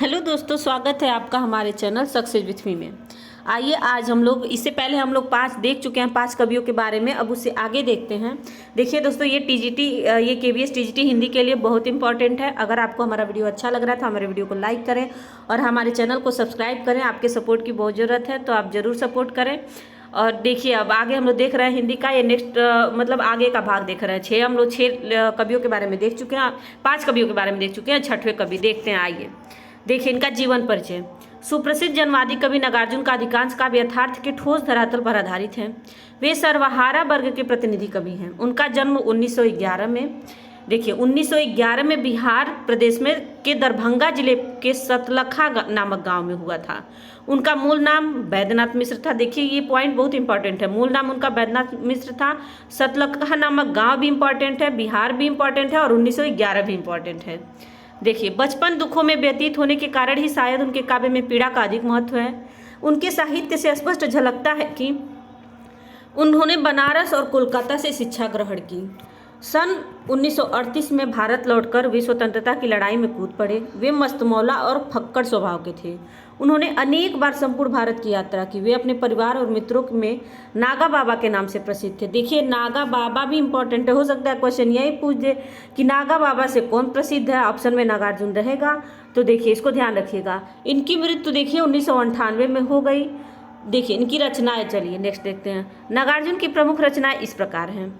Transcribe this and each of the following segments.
Hello दोस्तों, स्वागत है आपका हमारे चैनल सक्सेस विथ मी में। आइए आज हम लोग, इससे पहले हम लोग 5 देख चुके हैं, 5 कवियों के बारे में। अब उससे आगे देखते हैं। देखिए दोस्तों, ये केवीएस टीजीटी हिंदी के लिए बहुत इंपॉर्टेंट है। अगर आपको हमारा वीडियो अच्छा लग रहा है तो हमारे वीडियो को लाइक करें और हमारे चैनल को सब्सक्राइब करें। आपके सपोर्ट की बहुत ज़रूरत है, तो आप ज़रूर सपोर्ट करें। और देखिए अब आगे हम लोग देख रहे हैं हिंदी का ये नेक्स्ट मतलब आगे का भाग देख रहे हैं। हम लोग 6 कवियों के बारे में देख चुके हैं, 5 कवियों के बारे में देख चुके हैं। 6वें कवि देखते हैं। आइए देखिए इनका जीवन परिचय। सुप्रसिद्ध जनवादी कवि नागार्जुन का अधिकांश काव्य यथार्थ के ठोस धरातल पर आधारित हैं। वे सर्वहारा वर्ग के प्रतिनिधि कवि हैं। उनका जन्म 1911 में, देखिए 1911 में बिहार प्रदेश में के दरभंगा जिले के सतलखा नामक गांव में हुआ था। उनका मूल नाम बैद्यनाथ मिश्र था। देखिए ये पॉइंट बहुत इंपॉर्टेंट है। मूल नाम उनका बैद्यनाथ मिश्र था। सतलखा नामक गांव भी इंपॉर्टेंट है, बिहार भी इंपॉर्टेंट है और 1911 भी इंपॉर्टेंट है। देखिए बचपन दुखों में व्यतीत होने के कारण ही शायद उनके काव्य में पीड़ा का अधिक महत्व है। उनके साहित्य से स्पष्ट झलकता है कि उन्होंने बनारस और कोलकाता से शिक्षा ग्रहण की। सन 1938 में भारत लौटकर वे स्वतंत्रता की लड़ाई में कूद पड़े। वे मस्तमौला और फक्कड़ स्वभाव के थे। उन्होंने अनेक बार संपूर्ण भारत की यात्रा की। वे अपने परिवार और मित्रों में नागा बाबा के नाम से प्रसिद्ध थे। देखिए नागा बाबा भी इंपॉर्टेंट है। हो सकता है क्वेश्चन यही पूछ दे कि नागा बाबा से कौन प्रसिद्ध है। ऑप्शन में नागार्जुन रहेगा, तो देखिए इसको ध्यान रखिएगा। इनकी मृत्यु देखिए 1998 में हो गई। देखिए इनकी रचनाएं, चलिए नेक्स्ट देखते हैं। नागार्जुन की प्रमुख रचनाएं इस प्रकार हैं।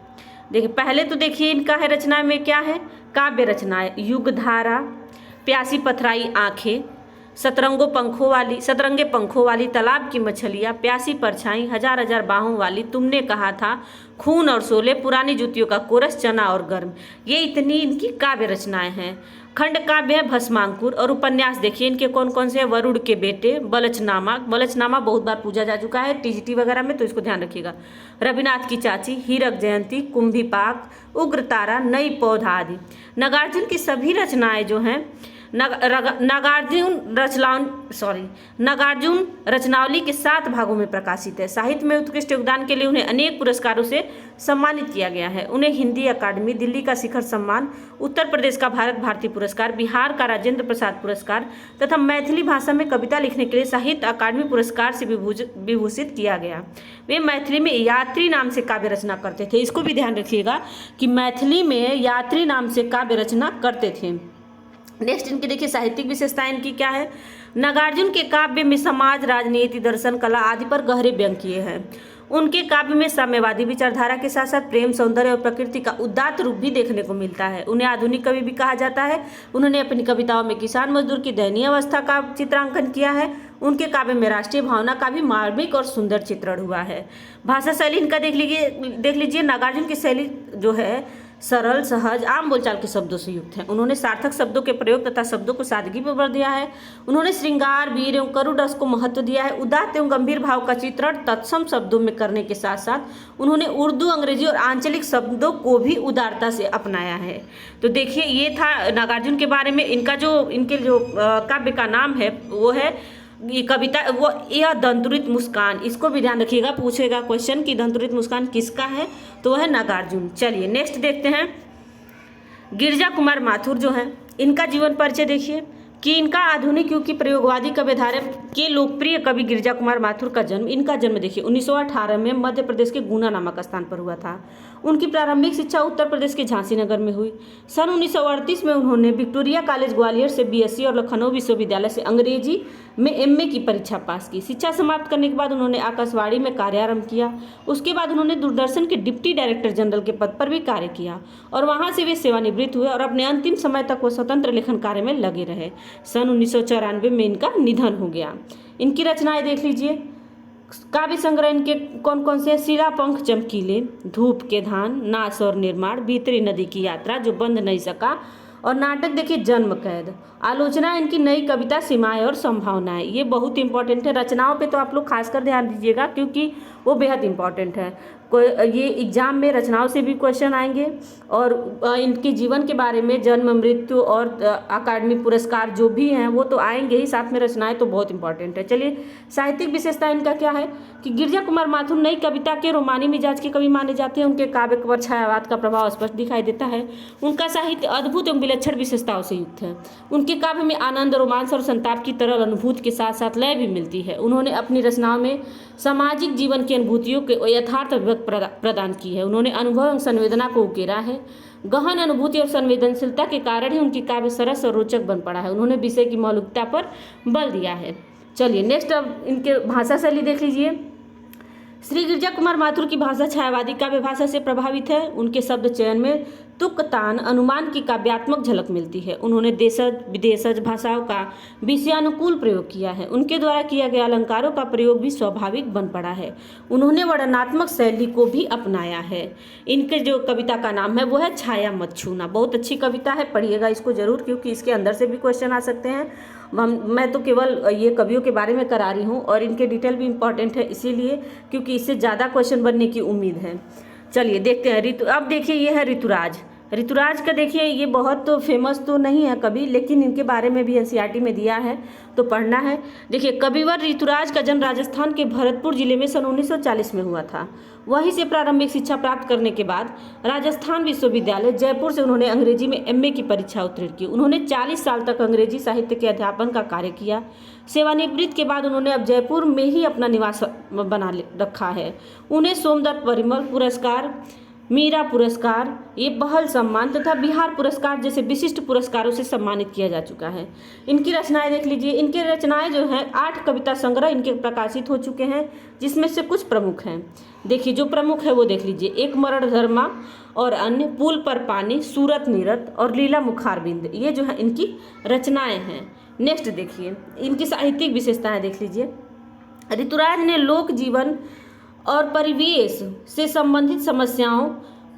देखिए पहले तो देखिए इनका है रचना में क्या है, काव्य रचनाएं। युगधारा, प्यासी पथराई आंखें, सतरंगे पंखों वाली, तालाब की मछलियाँ, प्यासी परछाई, हजार हजार बाहों वाली, तुमने कहा था, खून और शोले, पुरानी जूतियों का कोरस, चना और गर्म। ये इतनी इनकी काव्य रचनाएं हैं। खंड काव्य है भस्मांकुर। और उपन्यास देखिए इनके कौन कौन से हैं। वरुण के बेटे, बलचनामा बहुत बार पूछा जा चुका है टीजीटी वगैरह में, तो इसको ध्यान रखिएगा। रविनाथ की चाची, हीरक जयंती, कुंभीपाक, उग्र तारा, नई पौधा आदि। नागार्जुन की सभी रचनाएं जो हैं नागार्जुन रचनावली के 7 भागों में प्रकाशित है। साहित्य में उत्कृष्ट योगदान के लिए उन्हें अनेक पुरस्कारों से सम्मानित किया गया है। उन्हें हिंदी अकादमी, दिल्ली का शिखर सम्मान, उत्तर प्रदेश का भारत भारती पुरस्कार, बिहार का राजेंद्र प्रसाद पुरस्कार तथा मैथिली भाषा में कविता लिखने के लिए साहित्य अकादमी पुरस्कार से विभूषित किया गया। वे मैथिली में यात्री नाम से काव्य रचना करते थे। इसको भी ध्यान रखिएगा कि मैथिली में यात्री नाम से काव्य रचना करते थे। नेक्स्ट इनकी देखिए साहित्यिक विशेषताएं इनकी क्या है। नागार्जुन के काव्य में समाज, राजनीति, दर्शन, कला आदि पर गहरे व्यंग किए हैं। उनके काव्य में साम्यवादी विचारधारा के साथ साथ प्रेम, सौंदर्य और प्रकृति का उदात्त रूप भी देखने को मिलता है। उन्हें आधुनिक कवि भी कहा जाता है। उन्होंने अपनी कविताओं में किसान मजदूर की दयनीय अवस्था का चित्रांकन किया है। उनके काव्य में राष्ट्रीय भावना का भी मार्मिक और सुंदर चित्रण हुआ है। भाषा शैली इनका देख लीजिए। नागार्जुन की शैली जो है सरल, सहज, आम बोलचाल के शब्दों से युक्त है। उन्होंने सार्थक शब्दों के प्रयोग तथा शब्दों को सादगी पर बल दिया है। उन्होंने श्रृंगार, वीर एवं करुण रस को महत्व दिया है। उदात्त एवं गंभीर भाव का चित्रण तत्सम शब्दों में करने के साथ साथ उन्होंने उर्दू, अंग्रेजी और आंचलिक शब्दों को भी उदारता से अपनाया है। तो देखिए ये था नागार्जुन के बारे में। इनके जो काव्य का नाम है वो है, ये कविता वो यह दंतुरित मुस्कान। इसको भी ध्यान रखिएगा, पूछेगा क्वेश्चन कि दंतुरित मुस्कान किसका है, तो वह है नागार्जुन। चलिए नेक्स्ट देखते हैं। गिरजा कुमार माथुर जो हैं, इनका जीवन परिचय देखिए कि इनका आधुनिक युग की प्रयोगवादी कव्यधारा के लोकप्रिय कवि गिरजा कुमार माथुर का जन्म, इनका जन्म देखिए 1918 में मध्य प्रदेश के गुना नामक स्थान पर हुआ था। उनकी प्रारंभिक शिक्षा उत्तर प्रदेश के झांसी नगर में हुई। सन 1938 में उन्होंने विक्टोरिया कॉलेज ग्वालियर से बीएससी और लखनऊ विश्वविद्यालय से अंग्रेजी में एमए की परीक्षा पास की। शिक्षा समाप्त करने के बाद उन्होंने आकाशवाणी में कार्यारंभ किया। उसके बाद उन्होंने दूरदर्शन के डिप्टी डायरेक्टर जनरल के पद पर भी कार्य किया और वहां से वे सेवानिवृत्त हुए और अपने अंतिम समय तक वो स्वतंत्र लेखन कार्य में लगे रहे। सन 1994 में इनका निधन हो गया। इनकी रचनाएं देख लीजिए। काव्य संग्रह इनके कौन कौन से हैं। शिला पंख चमकीले, धूप के धान, नाश और निर्माण, भीतरी नदी की यात्रा जो बंध नहीं सका, और नाटक देखिए जन्म कैद। आलोचना इनकी नई कविता सीमाएं और संभावनाएं। ये बहुत इंपॉर्टेंट है। रचनाओं पे तो आप लोग खासकर ध्यान दीजिएगा क्योंकि वो बेहद इंपॉर्टेंट है। ये एग्जाम में रचनाओं से भी क्वेश्चन आएंगे और इनके जीवन के बारे में, जन्म, मृत्यु और अकादमी पुरस्कार जो भी हैं वो तो आएंगे ही, साथ में रचनाएं तो बहुत इंपॉर्टेंट है। चलिए, साहित्यिक विशेषता इनका क्या है कि गिरिजा कुमार माथुर नई कविता के रोमानी मिजाज के कवि माने जाते हैं। उनके काव्य पर छायावाद का प्रभाव स्पष्ट दिखाई देता है। उनका साहित्य अद्भुत एवं विलक्षण विशेषताओं से युक्त है। उनके काव्य में आनंद, रोमांस और संताप की तरल अनुभूति के साथ साथ लय भी मिलती है। उन्होंने अपनी रचनाओं में सामाजिक जीवन की अनुभूतियों के यथार्थ अभिव्यक्ति प्रदान की है। उन्होंने अनुभव एवं संवेदना को उकेरा है। गहन अनुभूति और संवेदनशीलता के कारण ही उनकी काव्य सरस और रोचक बन पड़ा है। उन्होंने विषय की मौलिकता पर बल दिया है। चलिए नेक्स्ट, अब इनके भाषा शैली देख लीजिए। श्री गिरिजा कुमार माथुर की भाषा छायावादी काव्य भाषा से प्रभावित है। उनके शब्द चयन में तुक, तान, अनुमान की काव्यात्मक झलक मिलती है। उन्होंने देशज विदेशज भाषाओं का विषयानुकूल प्रयोग किया है। उनके द्वारा किया गया अलंकारों का प्रयोग भी स्वाभाविक बन पड़ा है। उन्होंने वर्णनात्मक शैली को भी अपनाया है। इनके जो कविता का नाम है वो है छाया मत छूना। बहुत अच्छी कविता है, पढ़िएगा इसको जरूर, क्योंकि इसके अंदर से भी क्वेश्चन आ सकते हैं। मैं तो केवल ये कवियों के बारे में करा रही हूँ और इनके डिटेल भी इम्पॉर्टेंट है, इसीलिए क्योंकि इससे ज़्यादा क्वेश्चन बनने की उम्मीद है। चलिए देखते हैं ऋतु। अब देखिए ये है ऋतुराज। ऋतुराज का देखिए ये बहुत तो फेमस तो नहीं है कवि, लेकिन इनके बारे में भी एनसीईआरटी में दिया है तो पढ़ना है। देखिए, कविवर ऋतुराज का जन्म राजस्थान के भरतपुर जिले में सन 1940 में हुआ था। वहीं से प्रारंभिक शिक्षा प्राप्त करने के बाद राजस्थान विश्वविद्यालय जयपुर से उन्होंने अंग्रेजी में एमए की परीक्षा उत्तीर्ण की। उन्होंने 40 साल तक अंग्रेजी साहित्य के अध्यापन का कार्य किया। सेवानिवृत्त के बाद उन्होंने अब जयपुर में ही अपना निवास बना रखा है। उन्हें सोमदत्त परिमल पुरस्कार, मीरा पुरस्कार, ये बहल सम्मान तथा बिहार पुरस्कार जैसे विशिष्ट पुरस्कारों से सम्मानित किया जा चुका है। इनकी रचनाएं देख लीजिए। इनके रचनाएं जो हैं 8 कविता संग्रह इनके प्रकाशित हो चुके हैं, जिसमें से कुछ प्रमुख हैं। देखिए, जो प्रमुख है वो देख लीजिए। एक मरण धर्मा और अन्य, पुल पर पानी, सूरत नीरत और लीला मुखारबिंद, ये जो है इनकी रचनाएं हैं। नेक्स्ट देखिए, इनकी साहित्यिक विशेषताएं देख लीजिए। ऋतुराज ने लोक जीवन और परिवेश से संबंधित समस्याओं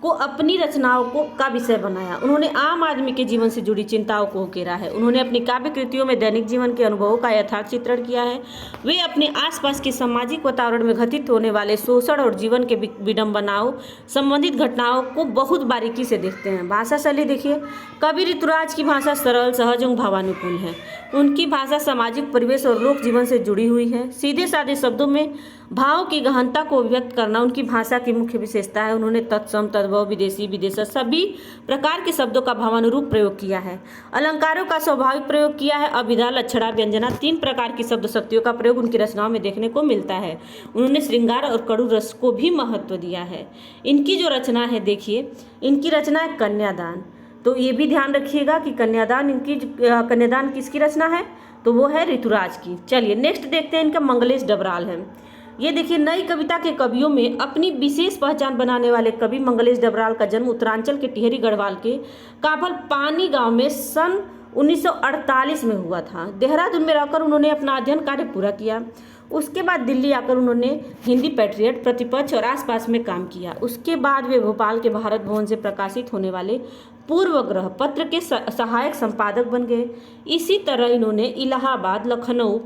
को अपनी रचनाओं का विषय बनाया। उन्होंने आम आदमी के जीवन से जुड़ी चिंताओं को उकेरा है। उन्होंने अपनी काव्य कृतियों में दैनिक जीवन के अनुभवों का यथार्थ चित्रण किया है। वे अपने आसपास के सामाजिक वातावरण में घटित होने वाले शोषण और जीवन के विडंबनाओं संबंधित घटनाओं को बहुत बारीकी से देखते हैं। भाषा शैली देखिए। कवि ऋतुराज की भाषा सरल, सहज एवं भावानुकूल है। उनकी भाषा सामाजिक परिवेश और लोक जीवन से जुड़ी हुई है। सीधे साधे शब्दों में भाव की गहनता को व्यक्त करना उनकी भाषा की मुख्य विशेषता है। उन्होंने तत्सम, तद्भव, विदेशी, विदेशज सभी प्रकार के शब्दों का भावानुरूप प्रयोग किया है। अलंकारों का स्वाभाविक प्रयोग किया है। अभिधा, लक्षणा, व्यंजना 3 प्रकार की शब्द शक्तियों का प्रयोग उनकी रचनाओं में देखने को मिलता है। उन्होंने श्रृंगार और कड़ु रस को भी महत्व दिया है। इनकी जो रचना है देखिए, इनकी रचना है कन्यादान। तो ये भी ध्यान रखिएगा कि कन्यादान किसकी रचना है, तो वो है ऋतुराज की। चलिए नेक्स्ट देखते हैं, इनका मंगलेश डबराल है। ये देखिए, नई कविता के कवियों में अपनी विशेष पहचान बनाने वाले कवि मंगलेश डबराल का जन्म उत्तरांचल के टिहरी गढ़वाल के काफल पानी गांव में सन 1948 में हुआ था। देहरादून में रहकर उन्होंने अपना अध्ययन कार्य पूरा किया। उसके बाद दिल्ली आकर उन्होंने हिंदी पैट्रियट, प्रतिपक्ष और आसपास में काम किया। उसके बाद वे भोपाल के भारत भवन से प्रकाशित होने वाले पूर्वग्रह पत्र के सहायक संपादक बन गए। इसी तरह इन्होंने इलाहाबाद, लखनऊ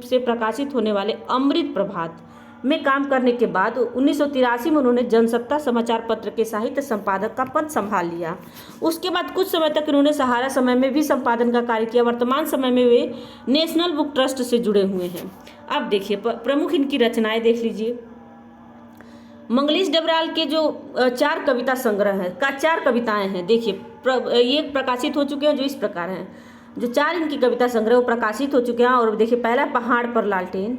से प्रकाशित होने वाले अमृत प्रभात में काम करने के बाद 1983 में उन्होंने जनसत्ता समाचार पत्र के साहित्य संपादक का पद संभाल लिया। उसके बाद कुछ समय तक इन्होंने सहारा समय में भी संपादन का कार्य किया। वर्तमान समय में वे नेशनल बुक ट्रस्ट से जुड़े हुए हैं। अब देखिए, प्रमुख इनकी रचनाएं देख लीजिए। मंगलेश डबराल के जो 4 कविता संग्रह है का 4 कविताएं हैं, देखिए ये प्रकाशित हो चुके हैं, जो इस प्रकार हैं। जो 4 इनकी कविता संग्रह वो प्रकाशित हो चुके हैं। और देखिए, पहला पहाड़ पर लालटेन,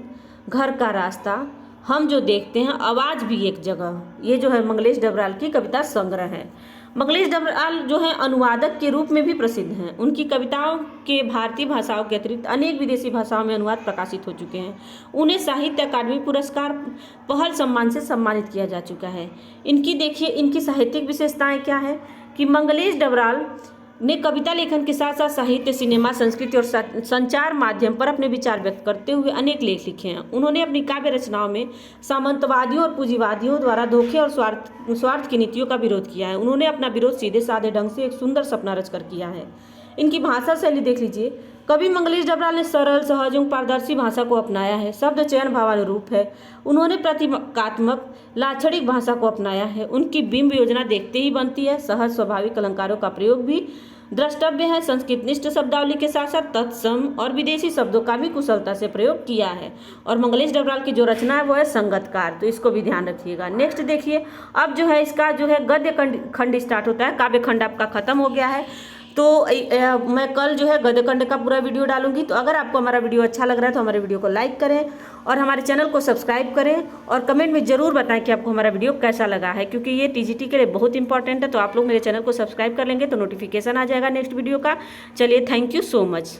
घर का रास्ता, हम जो देखते हैं, आवाज भी एक जगह, ये जो है मंगलेश डबराल की कविता संग्रह है। मंगलेश डबराल जो है अनुवादक के रूप में भी प्रसिद्ध हैं। उनकी कविताओं के भारतीय भाषाओं के अतिरिक्त अनेक विदेशी भाषाओं में अनुवाद प्रकाशित हो चुके हैं। उन्हें साहित्य अकादमी पुरस्कार पहल सम्मान से सम्मानित किया जा चुका है। इनकी देखिए, इनकी साहित्यिक विशेषताएं क्या है कि मंगलेश डबराल ने कविता लेखन के साथ साथ साहित्य, सिनेमा, संस्कृति और संचार माध्यम पर अपने विचार व्यक्त करते हुए अनेक लेख लिखे हैं। उन्होंने अपनी काव्य रचनाओं में सामंतवादियों और पूंजीवादियों द्वारा धोखे और स्वार्थ की नीतियों का विरोध किया है। उन्होंने अपना विरोध सीधे साधे ढंग से एक सुंदर सपना रचकर किया है। इनकी भाषा शैली देख लीजिए। कवि मंगलेश डबराल ने सरल, सहज एवं पारदर्शी भाषा को अपनाया है। शब्द चयन भावानुरूप है। उन्होंने प्रतीकात्मक, लाक्षणिक भाषा को अपनाया है। उनकी बिंब योजना देखते ही बनती है। सहज, स्वाभाविक अलंकारों का प्रयोग भी द्रष्टव्य है। संस्कृत निष्ठ शब्दावली के साथ साथ तत्सम और विदेशी शब्दों का भी कुशलता से प्रयोग किया है। और मंगलेश डबराल की जो रचना है वो है संगतकार, तो इसको भी ध्यान रखिएगा। नेक्स्ट देखिए, अब जो है इसका जो है गद्य खंड स्टार्ट होता है। काव्य खंड आपका खत्म हो गया है, तो मैं कल जो है गद्य खंड का पूरा वीडियो डालूंगी। तो अगर आपको हमारा वीडियो अच्छा लग रहा है तो हमारे वीडियो को लाइक करें और हमारे चैनल को सब्सक्राइब करें और कमेंट में ज़रूर बताएं कि आपको हमारा वीडियो कैसा लगा है, क्योंकि ये टीजीटी के लिए बहुत इंपॉर्टेंट है। तो आप लोग मेरे चैनल को सब्सक्राइब कर लेंगे तो नोटिफिकेशन आ जाएगा नेक्स्ट वीडियो का। चलिए, थैंक यू सो मच।